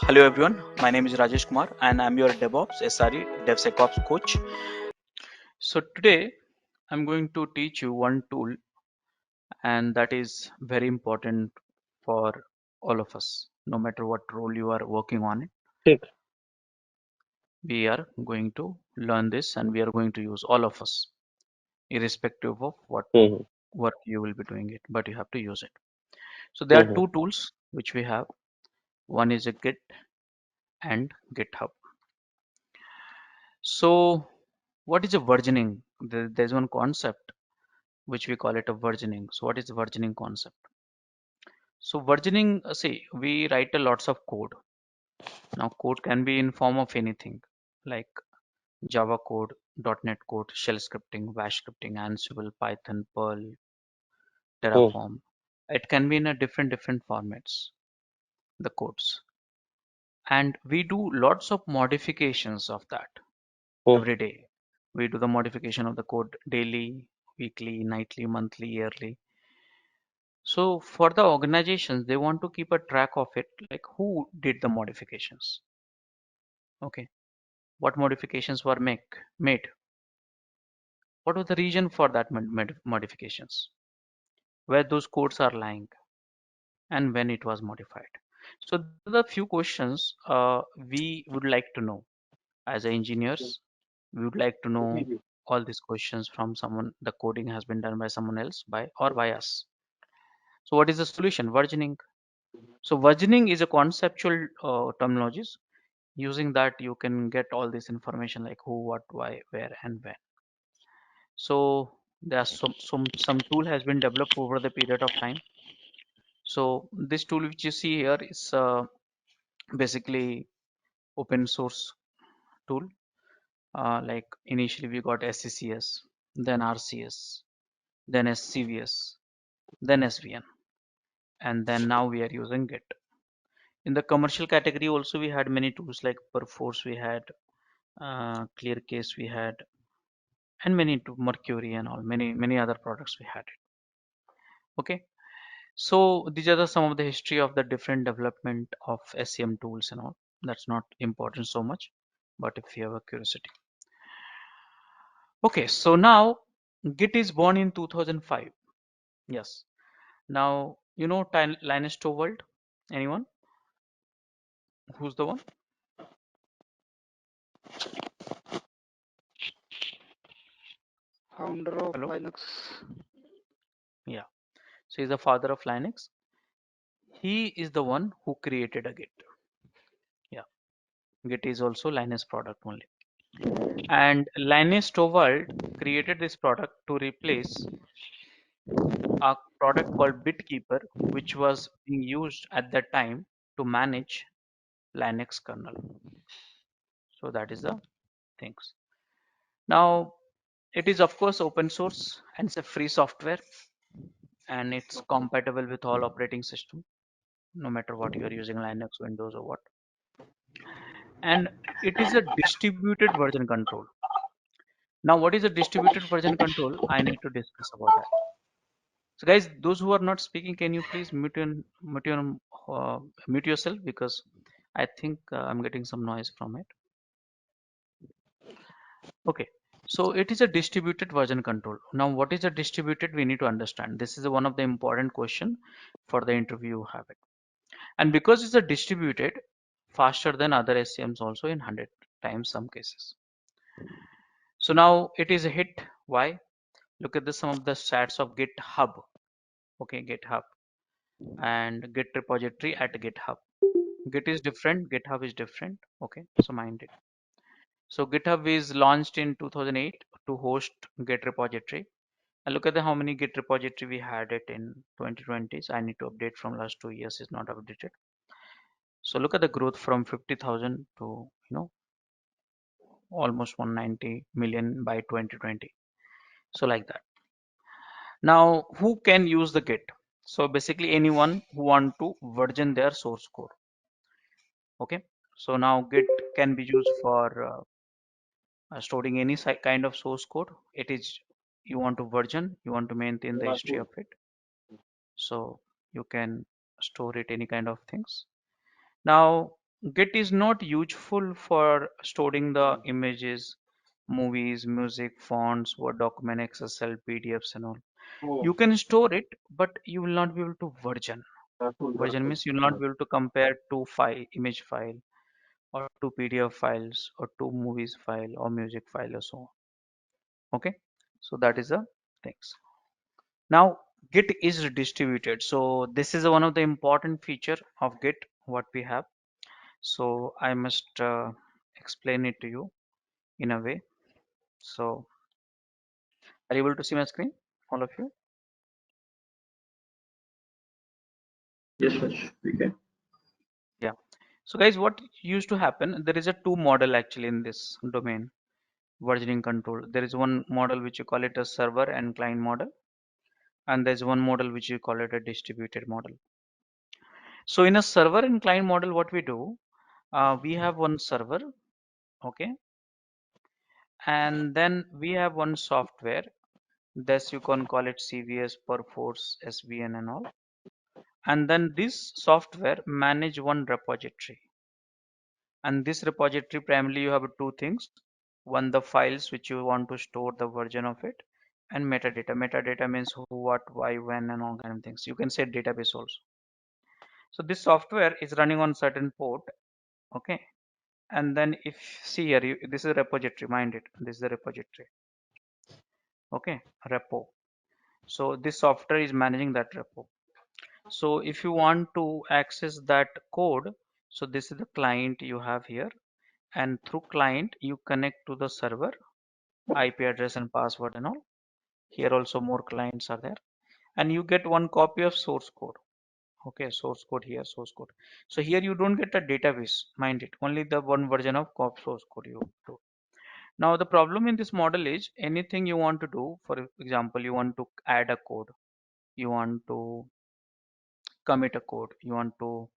Hello everyone, my name is Rajesh Kumar and I'm your DevOps SRE DevSecOps coach. So today I'm going to teach you one tool and that is very important for all of us. No matter what role you are working on it, Six. we are going to learn this and we are going to use all of us, irrespective of what Mm-hmm. work you will be doing it, but you have to use it. So there are Mm-hmm. two tools which we have. One is a Git and GitHub. So what is a versioning? There's one concept which we call it a versioning. So what is the versioning concept? So versioning, see, we write a lots of code. Now code can be in form of anything like Java code, .NET code, shell scripting, bash scripting, Ansible, Python, Perl, Terraform. It can be in a different formats, the codes. And we do lots of modifications of that Mm-hmm. every day. We do the modification of the code daily, weekly, nightly, monthly, yearly. So for the organizations, they want to keep a track of it, like who did the modifications. Okay, what modifications were made? What was the reason for that modifications? Where those codes are lying and when it was modified. So these are the few questions we would like to know as engineers. We would like to know all these questions from someone. The coding has been done by someone else by us. So what is the solution? Versioning. So versioning is a conceptual terminology. Using that you can get all this information like who, what, why, where and when. So there are some tool has been developed over the period of time. So this tool which you see here is basically open source tool. Like initially we got SCCS, then RCS, then SCVS, then SVN, and then now we are using Git. In the commercial category also we had many tools like Perforce, we had Clearcase, we had, and many to Mercury and all, many other products we had it. Okay, so these are some of the history of the different development of SCM tools and all. That's not important so much, but if you have a curiosity. Okay, so now Git is born in 2005. Yes. Now you know Linus Torvald. Anyone? Who's the one? Founder of Hello. Linux. Yeah. So he's the father of Linux. He is the one who created a Git. Yeah. Git is also Linus product only. And Linus Torvald created this product to replace a product called BitKeeper, which was being used at that time to manage Linux kernel. So that is the things. Now it is of course open source and it's a free software and it's compatible with all operating system, no matter what you are using, Linux, Windows or what. And it is a distributed version control. Now what is a distributed version control? I need to discuss about that. So guys, those who are not speaking, can you please mute yourself because I think I'm getting some noise from it. Okay, so it is a distributed version control. Now, what is a distributed? We need to understand. This is one of the important question for the interview habit. And because it's a distributed, faster than other SCMs also in 100 times some cases. So now it is a hit. Why? Look at some of the stats of GitHub. Okay, GitHub and Git repository at GitHub. Git is different, GitHub is different. Okay, so mind it. So GitHub is launched in 2008 to host Git repository. And look at how many Git repository we had it in 2020. So I need to update from last 2 years. It's not updated. So look at the growth from 50,000 to almost 190 million by 2020. So like that. Now who can use the Git? So basically anyone who want to version their source code. Okay. So now Git can be used for storing any kind of source code. It is you want to version, you want to maintain the history of it. So you can store it any kind of things. Now Git is not useful for storing the images, movies, music, fonts, Word document, XSL, PDFs and all. You can store it, but you will not be able to version. Version means you will not be able to compare two image file or two PDF files or two movies file or music file or so on. Okay, so that is the things. Now Git is distributed. So this is one of the important feature of Git what we have. So I must explain it to you in a way. So are you able to see my screen, all of you? Yes, Raj, we can. Yeah. So guys, what used to happen? There is a two model actually in this domain, versioning control. There is one model which you call it a server and client model, and there's one model which you call it a distributed model. So in a server and client model, what we do, we have one server, okay, and then we have one software. This you can call it CVS, Perforce, SVN, and all. And then this software manage one repository. And this repository primarily you have two things. One, the files which you want to store the version of it, and metadata. Metadata means who, what, why, when, and all kind of things. You can say database also. So this software is running on certain port, okay. And then if see here, this is a repository. Mind it, this is a repository, okay, repo. So this software is managing that repo. So if you want to access that code, so this is the client you have here, and through client you connect to the server, IP address and password and all. Here also more clients are there, and you get one copy of source code. Okay, source code here, source code. So here you don't get a database, mind it, only the one version of source code you do. Now the problem in this model is anything you want to do, for example, you want to add a code, you want to commit a code, you want to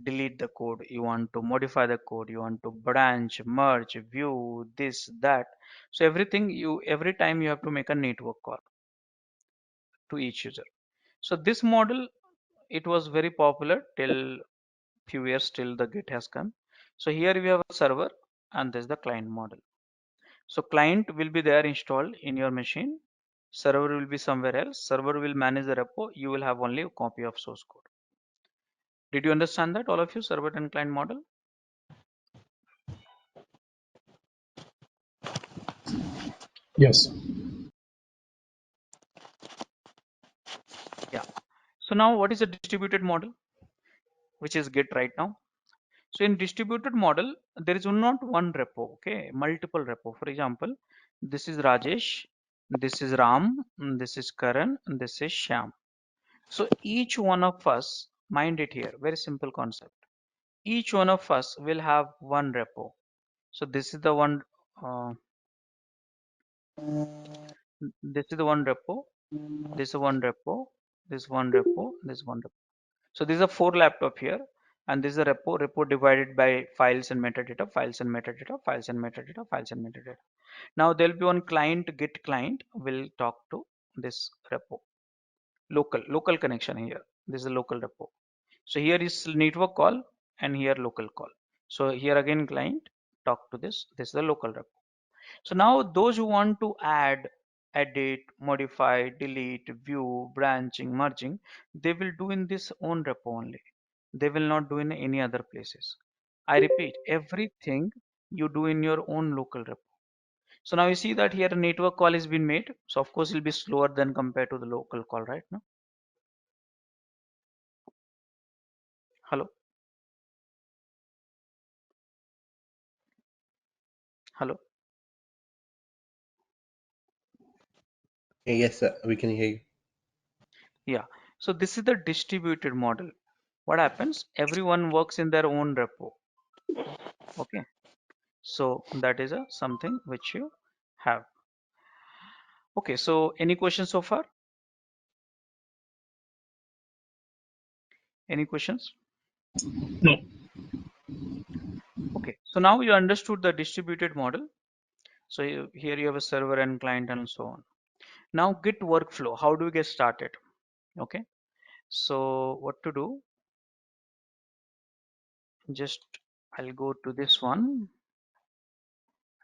delete the code, you want to modify the code, you want to branch, merge, view, this, that. So everything every time you have to make a network call to each user. So this model, it was very popular till few years till the Git has come. So here we have a server and this is the client model. So client will be there installed in your machine. Server will be somewhere else. Server will manage the repo. You will have only a copy of source code. Did you understand that, all of you, server and client model? Yes. Yeah. So now what is a distributed model, which is Git right now? So in distributed model, there is not one repo, okay, multiple repo. For example, this is Rajesh, this is Ram, this is Karan, and this is Shyam. So each one of us, mind it here, very simple concept. Each one of us will have one repo. So this is the one, uh, this is the one repo, this is one repo, this one repo, this one repo. So these are four laptop here, and this is a repo divided by files and metadata, files and metadata, files and metadata, files and metadata. Now there'll be one client, Git client will talk to this repo, local connection here. This is a local repo. So here is network call and here local call. So here again client talk to this. This is the local repo. So now those who want to add, edit, modify, delete, view, branching, merging, they will do in this own repo only. They will not do in any other places. I repeat, everything you do in your own local repo. So now you see that here a network call has been made. So of course it will be slower than compared to the local call, right now. Hello, hello. Yes, sir, we can hear you. Yeah. So this is the distributed model. What happens? Everyone works in their own repo. Okay. So that is a something which you have. Okay. So any questions so far? Any questions? No. Okay. So now you understood the distributed model. So here you have a server and client and so on. Now Git workflow. How do we get started? Okay. So what to do? Just I'll go to this one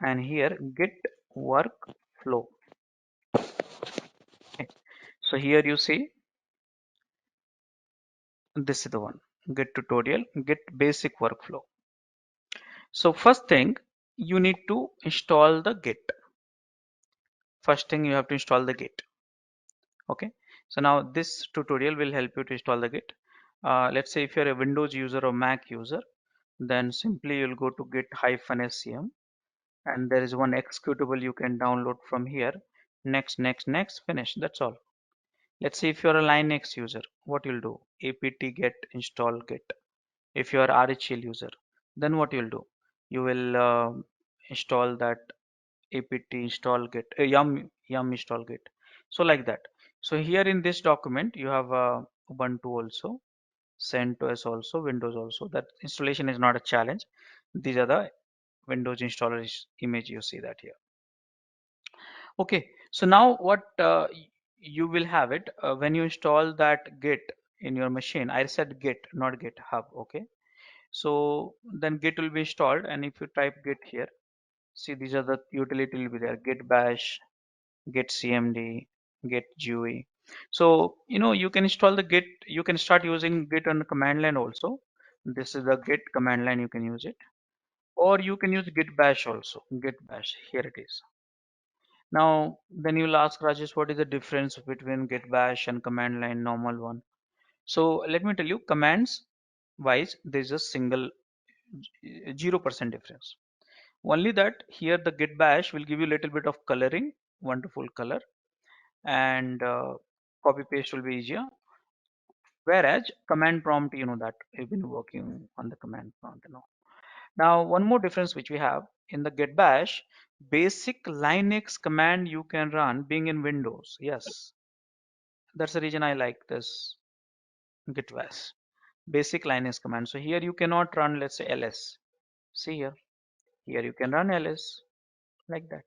and here git workflow. Okay. So here you see this is the one, git tutorial, git basic workflow. So first thing you need to install the git. First thing you have to install the git. Okay. So now this tutorial will help you to install the git. Let's say if you're a Windows user or Mac user, then simply you'll go to git-scm and there is one executable you can download from here. Next, next, next, finish. That's all. Let's say if you're a Linux user, what you'll do? apt get install git. If you are RHL user, then what you'll do? You will install that apt install git, yum install git. So like that. So here in this document, you have Ubuntu also, CentOS also, Windows also. That installation is not a challenge. These are the Windows installer image. You see that here. Okay. So now what you will have it when you install that git in your machine. I said git, not GitHub. Okay. So then git will be installed, and if you type git here, see these are the utility will be there: git bash, git cmd, git GUI. So you can install the git. You can start using git on the command line also. This is the git command line. You can use it, or you can use git bash also. Git bash. Here it is. Now then you'll ask Rajesh, what is the difference between git bash and command line normal one? So let me tell you, commands wise, there's a single 0% difference. Only that here the git bash will give you a little bit of coloring, wonderful color, and copy paste will be easier. Whereas command prompt, that you've been working on the command prompt. Now one more difference which we have in the git bash, basic Linux command you can run being in Windows. Yes, that's the reason I like this git bash. Basic Linux command. So here you cannot run, let's say ls. See here, here you can run ls like that.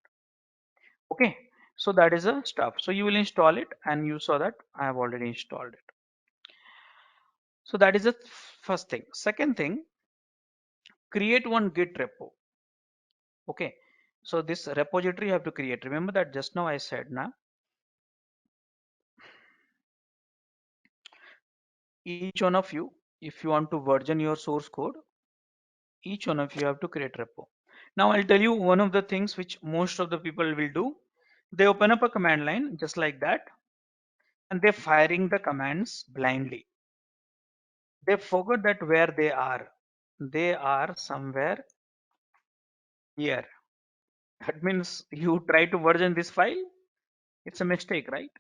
Okay, so that is the stuff. So you will install it, and you saw that I have already installed it. So that is the first thing. Second thing, create one git repo. Okay, so this repository you have to create. Remember that just now I said now each one of you, if you want to version your source code, each one of you have to create repo. Now I'll tell you one of the things which most of the people will do. They open up a command line just like that, and they're firing the commands blindly. They forgot that where they are. They are somewhere here. That means you try to version this file, it's a mistake, right?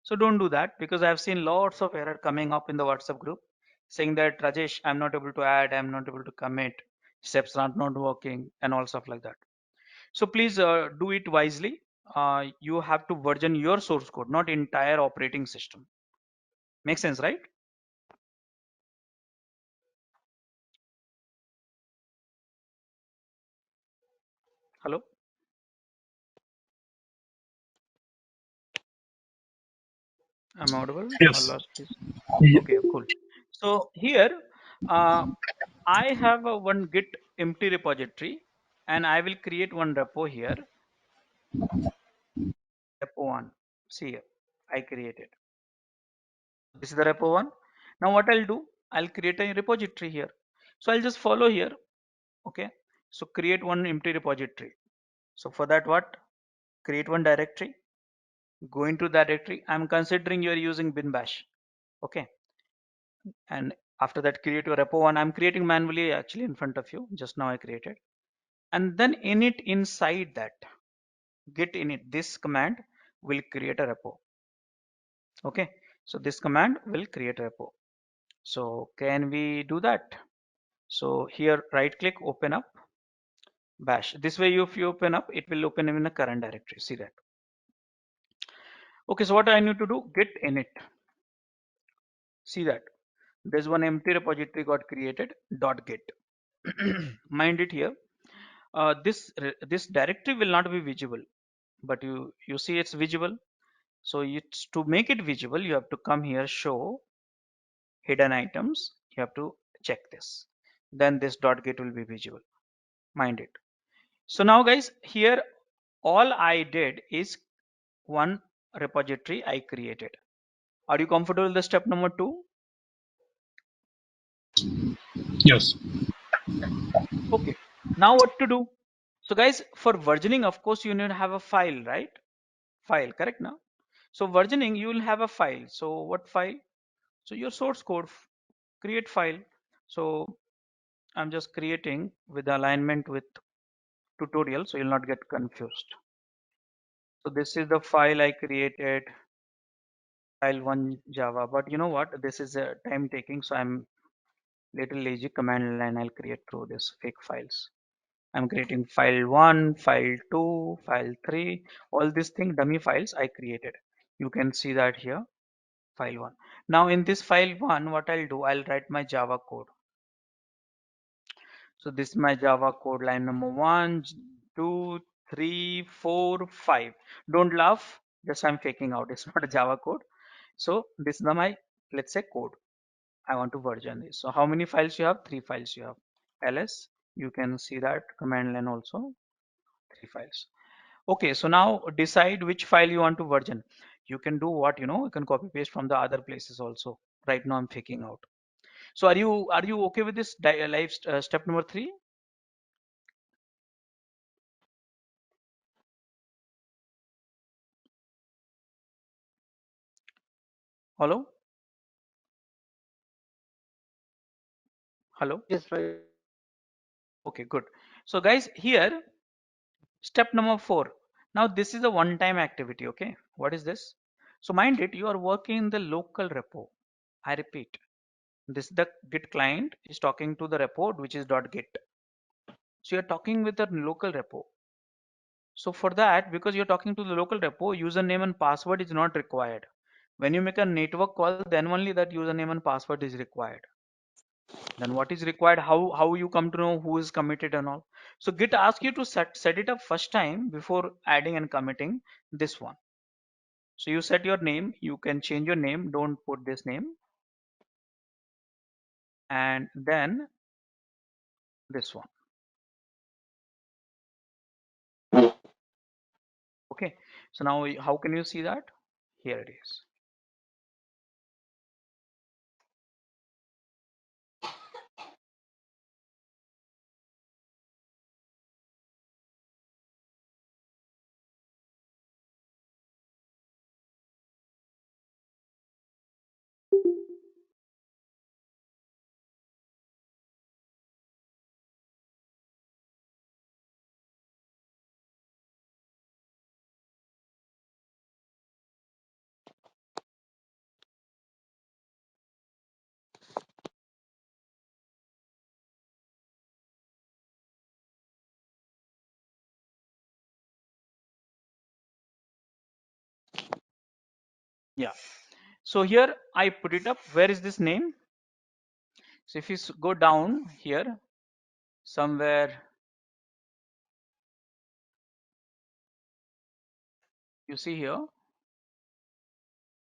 So don't do that, because I've seen lots of error coming up in the WhatsApp group saying that Rajesh, I'm not able to add, I'm not able to commit, steps are not working, and all stuff like that. So please do it wisely. You have to version your source code, not entire operating system. Makes sense, right? Hello, I'm audible or Yes. lost this? Ye- Okay, cool. So here, uh, I have a one git empty repository, and I will create one repo here, repo one. See here, I created. This is the repo one. Now what I'll do, I'll create a repository here. So I'll just follow here. Okay. So create one empty repository. So for that, what? Create one directory. Go into that directory. I'm considering you're using bin bash. Okay. And after that, create your repo one. I'm creating manually actually in front of you. Just now I created. And then init inside that, git init, this command will create a repo. Okay. So this command will create a repo. So can we do that? So here right click, open up bash. This way if you open up, it will open in a current directory. See that? Okay, so what I need to do, git init. See that? There's one empty repository got created, .git. Mind it here. This directory will not be visible, but you see it's visible. So it's to make it visible, you have to come here, show hidden items. You have to check this. then this .git will be visible. Mind it. So now guys, here all I did is one repository I created. Are you comfortable with the step number 2? Yes. Okay. Now what to do? So guys, for versioning, of course, you need to have a file, right? File, correct now? So versioning, you will have a file. So what file? So your source code, create file. So I'm just creating with alignment with tutorial, so you'll not get confused. So this is the file I created, file1 Java. But you know what? This is a time taking, so I'm little lazy. Command line I'll create through this fake files. I'm creating file 1, file 2, file 3, all these thing dummy files I created. You can see that here, file 1. Now in this file 1, what I'll do, I'll write my Java code. So this is my Java code, line number 1, 2, 3, 4, 5. Don't laugh, just I'm faking out. It's not a Java code. So this is my, let's say, code. I want to version this. So how many files you have? 3 files you have. ls, you can see that command line also, 3 files. Okay, so now decide which file you want to version. You can do what, you can copy paste from the other places also. Right now I'm faking out. So are you okay with this live step number 3? Hello? Hello? Yes, right. Okay, good. So guys, here step number 4. Now this is a one-time activity, okay? What is this? So mind it, you are working in the local repo. I repeat, this the Git client is talking to the repo which is .git. So you're talking with the local repo. So for that, because you're talking to the local repo, username and password is not required. When you make a network call, then only that username and password is required. Then what is required? How you come to know who is committed and all? So Git asks you to set it up first time before adding and committing this one. So you set your name. You can change your name. Don't put this name. And then this one. Okay. So now how can you see that? Here it is. Yeah. So here I put it up. Where is this name? So if you go down here somewhere, you see here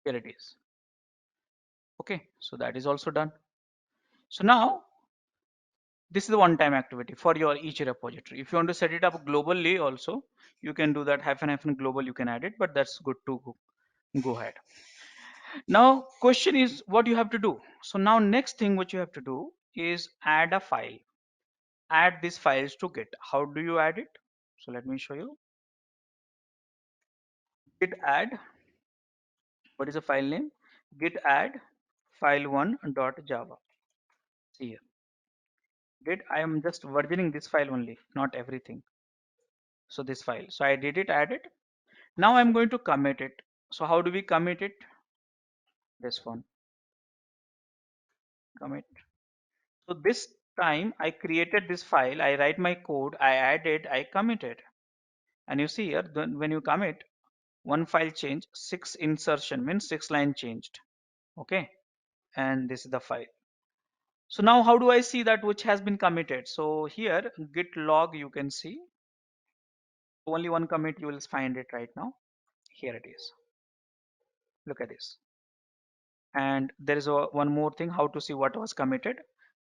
it is. Okay, so that is also done. So now this is the one-time activity for your each repository. If you want to set it up globally also, you can do that, hyphen global, you can add it, but that's good to go ahead. Now question is what you have to do. So now next thing what you have to do is add a file. Add these files to Git. How do you add it? So let me show you. Git add, what is the file name? Git add file1.java. See here. Git, I am just versioning this file only, not everything. So this file. So I did it, add it. Now I'm going to commit it. So how do we commit it? This one, commit. So this time I created this file, I write my code, I added, I committed. And you see here, when you commit, one file change, 6 insertion means 6 line changed. Okay. And this is the file. So now how do I see that which has been committed? So here git log you can see only one commit, you will find it right now. Here it is. Look at this. And there is one more thing, how to see what was committed.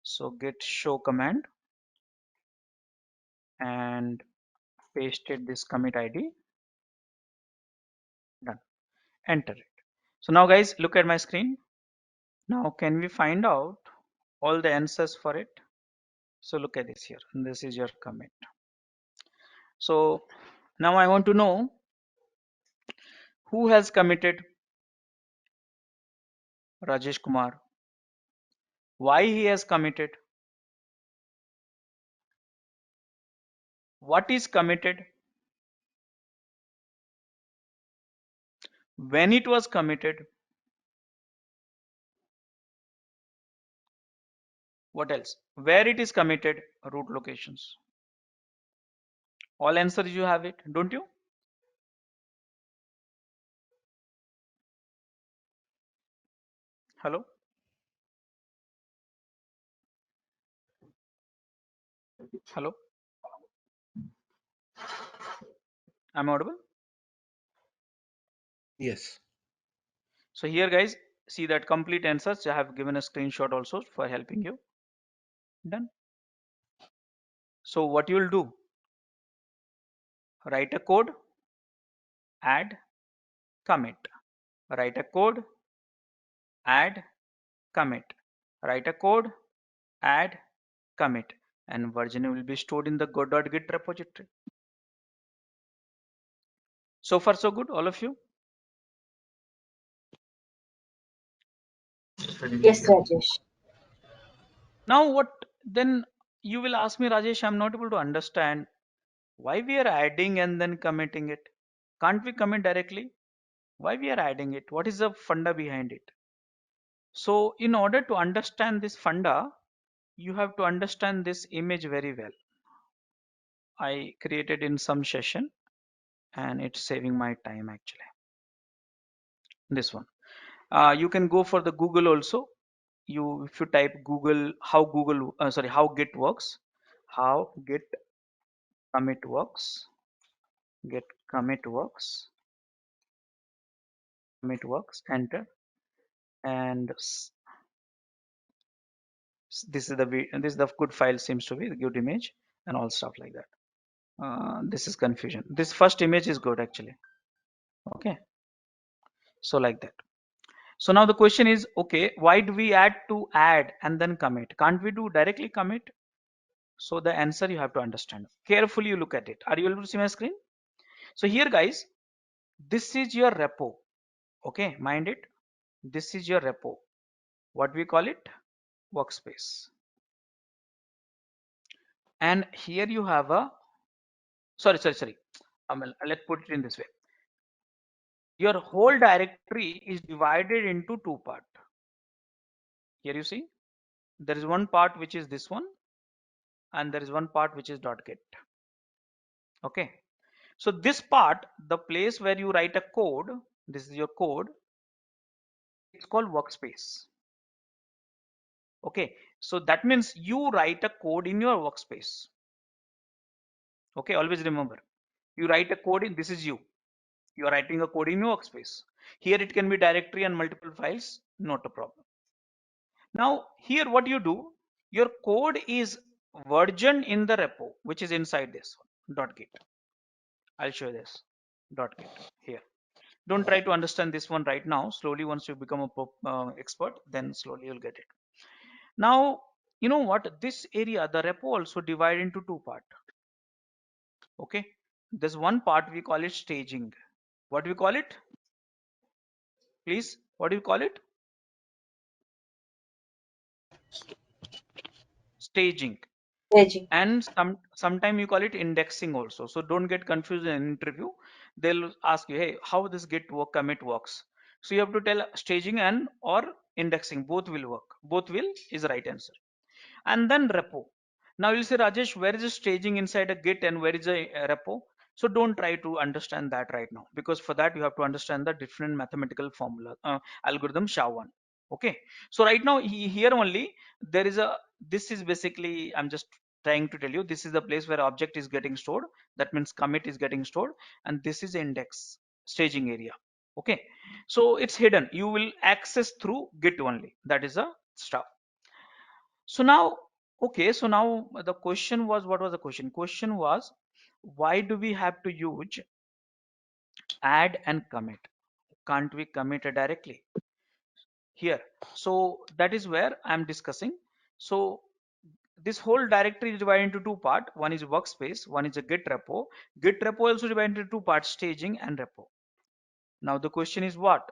So git show command and pasted this commit ID. Done. Enter it. So now guys, look at my screen. Now can we find out all the answers for it? So look at this here. And this is your commit. So now I want to know who has committed Rajesh Kumar, why he has committed, what is committed, when it was committed, what else, where it is committed, root locations. All answers you have it, don't you? Hello? Hello? I'm audible? Yes. So here guys, see that complete answers. I have given a screenshot also for helping you. Done. So what you will do, write a code, add, commit. Write a code, add, commit. Write a code, add, commit, and version will be stored in the go.git repository. So far so good, all of you? Yes, Rajesh. Now what then you will ask me, Rajesh, I'm not able to understand why we are adding and then committing it. Can't we commit directly? Why we are adding it? What is the funda behind it? So in order to understand this funda, you have to understand this image very well. I created in some session and it's saving my time actually. This one. You can go for the Google also. You if you type Google how Git works, how Git commit works, Git commit works, commit works, enter, and this is the good file seems to be the good image and all stuff like that. This is confusion. This first image is good actually. Okay, so like that. So now the question is, okay, why do we add to add and then commit? Can't we do directly commit? So the answer you have to understand. Carefully you look at it. Are you able to see my screen? So here guys, this is your repo. Okay, mind it. This is your repo. What we call it? Workspace. And here you have a, sorry. Let's put it in this way. Your whole directory is divided into two parts. Here you see, there is one part which is this one, and there is one part which is .git. Okay. So this part, the place where you write a code, this is your code, it's called workspace. Okay, so that means you write a code in your workspace. Okay, always remember, you write a code in, this is you are writing a code in your workspace. Here it can be directory and multiple files, not a problem. Now here what you do, your code is version in the repo which is inside this one, .git. I'll show you this .git here. Don't try to understand this one right now. Slowly, once you become a expert, then slowly you'll get it. Now, you know what? This area, the repo also divide into two part. Okay. There's one part we call it staging. What do we call it? Please, what do you call it? Staging. Reggie. And sometime you call it indexing also. So don't get confused in an interview. They'll ask you, hey, how this git work commit works. So you have to tell staging and or indexing. Both will work. Both will is the right answer. And then repo. Now you'll say, Rajesh, where is the staging inside a git and where is a repo? So don't try to understand that right now, because for that you have to understand the different mathematical formula algorithm SHA-1. Okay, so right now here only there is a, this is basically, I'm just trying to tell you, this is the place where object is getting stored. That means commit is getting stored, and this is index staging area. Okay, so it's hidden. You will access through git only. That is a stuff. So now, okay, so now the question was, what was the question? Question was, why do we have to use add and commit? Can't we commit it directly here? So that is where I'm discussing. So this whole directory is divided into two parts. One is workspace, one is a Git repo. Git repo also divided into two parts, staging and repo. Now the question is what?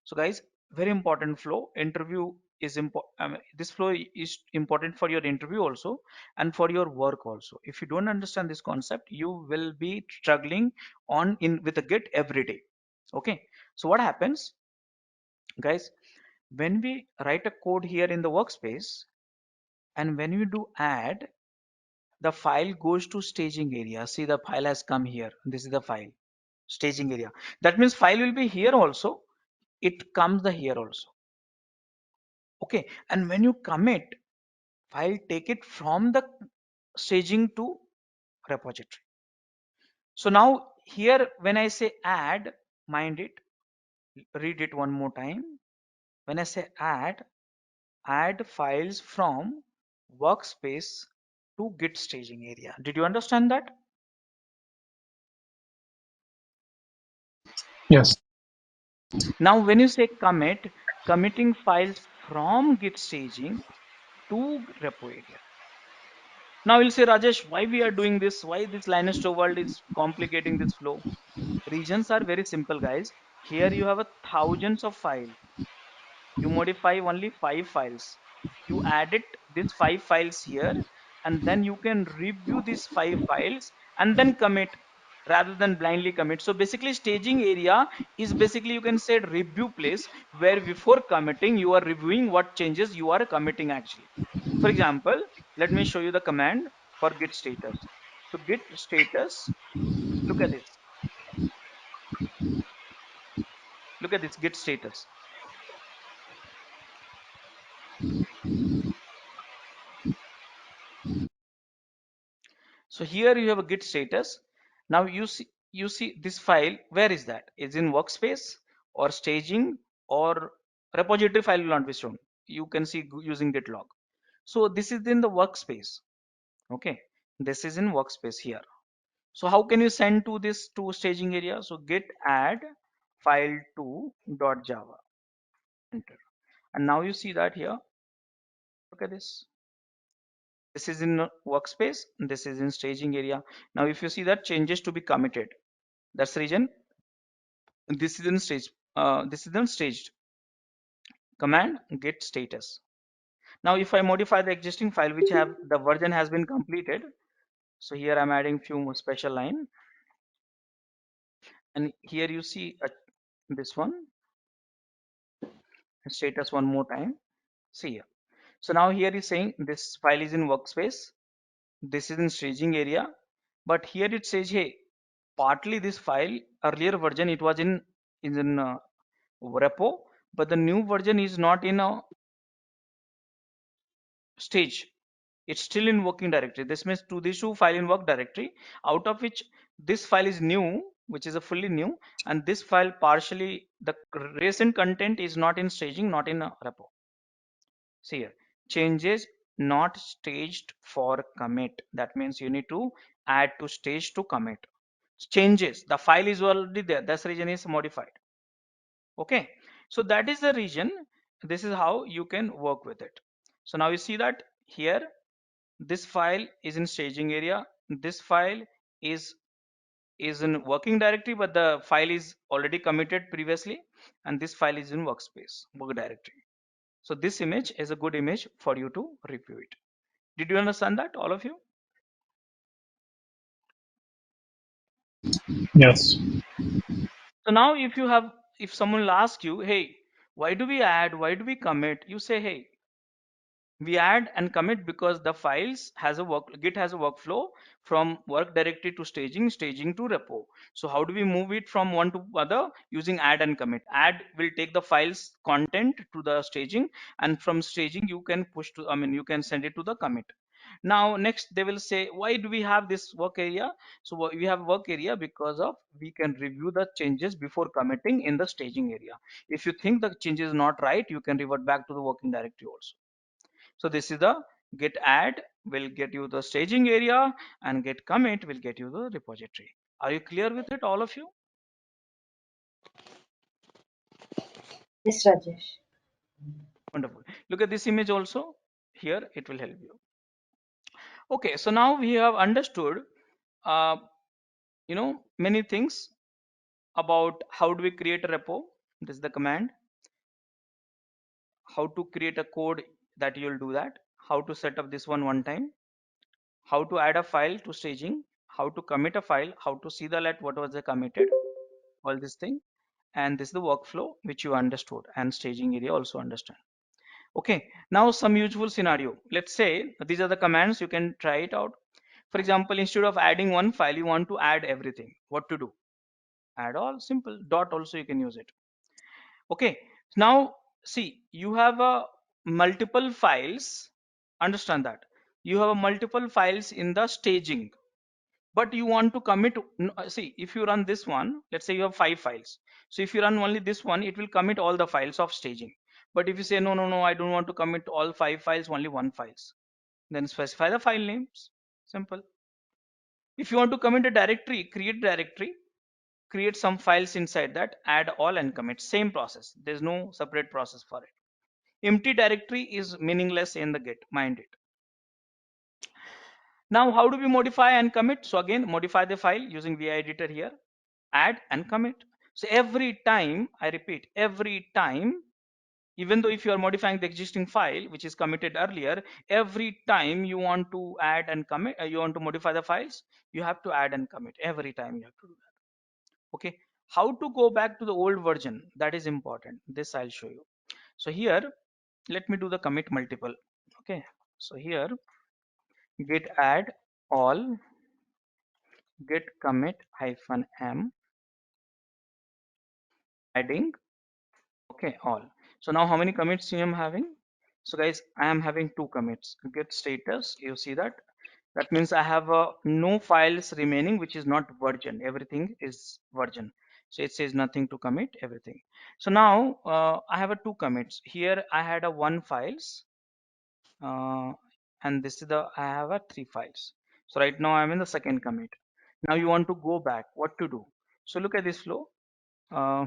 So guys, very important flow. Interview is important. This flow is important for your interview also and for your work also. If you don't understand this concept, you will be struggling on in with a Git every day. Okay. So what happens, guys, when we write a code here in the workspace and when you do add, the file goes to staging area. See, the file has come here. This is the file, staging area. That means file will be here also. It comes the here also. Okay, and when you commit, file take it from the staging to repository. So now here when I say add, mind it, read it one more time. When I say add files from workspace to git staging area. Did you understand that? Yes. Now when you say commit, committing files from git staging to repo area. Now you'll say, Rajesh, why we are doing this? Why this Linus Torvald is complicating this flow? Regions are very simple, guys. Here you have a thousands of files. You modify only 5 files. You added these 5 files here, and then you can review these 5 files and then commit rather than blindly commit. So basically, staging area is basically, you can say, review place where before committing you are reviewing what changes you are committing actually. For example, let me show you the command for git status. So git status, look at this. Look at this git status. So here you have a git status. Now you see this file. Where is that? Is in workspace or staging or repository file will not be shown. You can see using git log. So this is in the workspace. Okay, this is in workspace here. So how can you send to this to staging area? So git add file to .java. Enter. And now you see that here. Look at this. This is in workspace. This is in staging area. Now if you see that changes to be committed, that's the reason this is in stage. This is in staged. Command git status. Now if I modify the existing file which have the version has been completed, so here I'm adding few more special line, and here you see this one status one more time. See here. So now here is saying this file is in workspace, this is in staging area, but here it says, hey, partly this file earlier version it was in repo, but the new version is not in a stage. It's still in working directory. This means to these two file in work directory, out of which this file is new, which is a fully new, and this file partially the recent content is not in staging, not in a repo. See here, changes not staged for commit. That means you need to add to stage to commit. Changes, the file is already there. This region is modified. Okay, so that is the region. This is how you can work with it. So now you see that here this file is in staging area, this file is in working directory, but the file is already committed previously, and this file is in work directory. So this image is a good image for you to review it. Did you understand that, all of you? Yes. So now if someone will ask you, hey, why do we add, why do we commit, you say, hey, we add and commit because the files has a git has a workflow from work directory to staging to repo. So how do we move it from one to other? Using add and commit. Add will take the files content to the staging, and from staging you can push to, you can send it to the commit. Now next they will say, why do we have this work area? So we have work area because of we can review the changes before committing in the staging area. If you think the change is not right, you can revert back to the working directory also. So this is the git add will get you the staging area, and git commit will get you the repository. Are you clear with it, all of you? Yes, Rajesh. Wonderful. Look at this image also. Here it will help you. Okay, so now we have understood uh, many things about how do we create a repo. This is the command. How to create a code that you'll do that. How to set up this one time. How to add a file to staging. How to commit a file. How to see the let what was the committed. All this thing. And this is the workflow which you understood, and staging area also understand. Okay, now some useful scenario. Let's say these are the commands, you can try it out. For example, instead of adding one file, you want to add everything. What to do? Add all, simple. Dot also you can use it. Okay, now see, you have a multiple files. Understand that you have a multiple files in the staging, but you want to commit. See, if you run this one, let's say you have 5 files. So if you run only this one, it will commit all the files of staging. But if you say no, no, no, I don't want to commit all 5 files, only one files, then specify the file names. Simple. If you want to commit a directory, create directory, create some files inside that, add all and commit. Same process. There's no separate process for it. Empty directory is meaningless in the git, mind it. Now how do we modify and commit? So again, modify the file using vi editor here, add and commit. So every time, I repeat, every time, even though if you are modifying the existing file which is committed earlier, every time you want to add and commit, you want to modify the files, you have to add and commit. Every time you have to do that. Okay, how to go back to the old version, that is important. This I'll show you. So here, let me do the commit multiple. Okay, so here, git add all, git commit hyphen m, adding, okay, all. So now how many commits I am having? So guys, I am having 2 commits. Git status, you see that, that means I have no files remaining which is not version. Everything is version. So it says nothing to commit, everything. So now I have a 2 commits. Here I had a 1 files, uh, and this is the, I have a 3 files. So right now I'm in the second commit. Now you want to go back, what to do? So look at this flow. uh,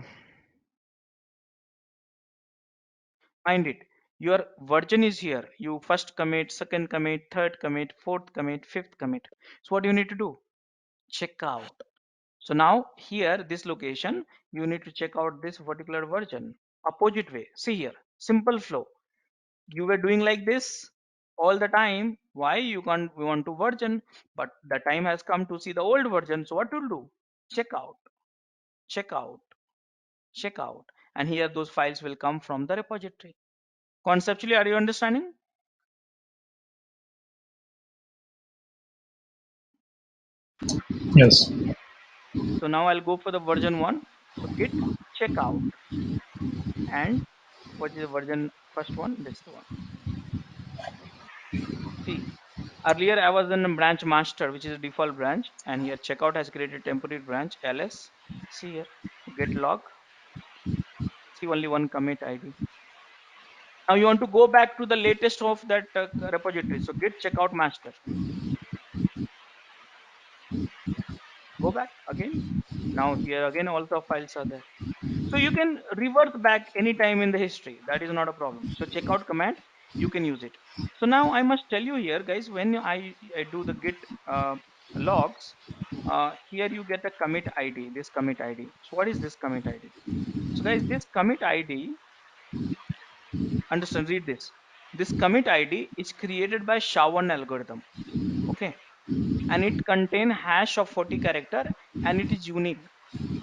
Mind it, your version is here. You first commit, second commit, third commit, fourth commit, fifth commit. So what do you need to do? Check out. So now here, this location, you need to check out this particular version. Opposite way. See here, simple flow. You were doing like this all the time. Why? You can't, we want to version, but the time has come to see the old version. So what to do? Check out, check out, check out. And here those files will come from the repository. Conceptually, are you understanding? Yes. So now I'll go for the version 1. So git checkout, and what is the version first one? This is the one. See, earlier I was in branch master, which is a default branch, and here checkout has created temporary branch ls. See here, git log. See, only one commit ID. Now you want to go back to the latest of that repository. So git checkout master. Go back again. Now here again all the files are there. So you can revert back anytime in the history. That is not a problem. So checkout command, you can use it. So now I must tell you here, guys, when I do the git logs, here you get a commit ID, this commit ID. So what is this commit ID? So guys, this commit ID, understand, read this. This commit ID is created by SHA-1 algorithm. Okay. And it contain hash of 40 character, and it is unique.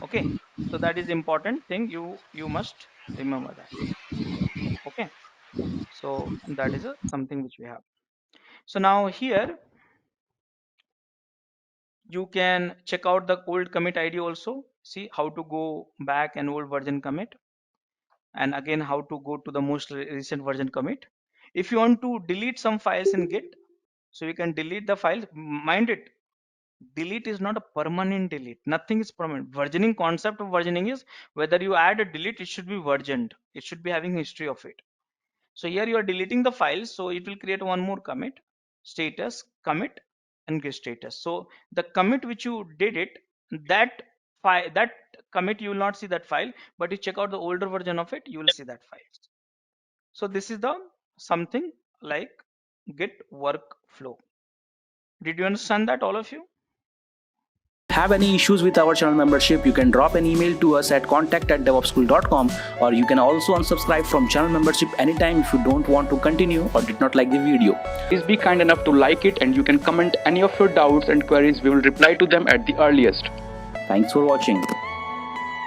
Okay. So that is important thing. You must remember that. Okay, so that is a something which we have. So now here you can check out the old commit ID also. See how to go back an old version commit, and again how to go to the most recent version commit. If you want to delete some files in git, so you can delete the file. Mind it, delete is not a permanent delete. Nothing is permanent. Versioning, concept of versioning is whether you add a delete, it should be versioned, it should be having history of it. So here you are deleting the file, so it will create one more commit, status, commit, and get status. So the commit which you did it, that file, that commit, you will not see that file, but you check out the older version of it, you will see that file. So this is the something like Git workflow. Did you understand that, all of you? Have any issues with our channel membership, you can drop an email to us at contact@devopsschool.com, or you can also unsubscribe from channel membership anytime if you don't want to continue or did not like the video. Please be kind enough to like it, and you can comment any of your doubts and queries. We will reply to them at the earliest. Thanks for watching.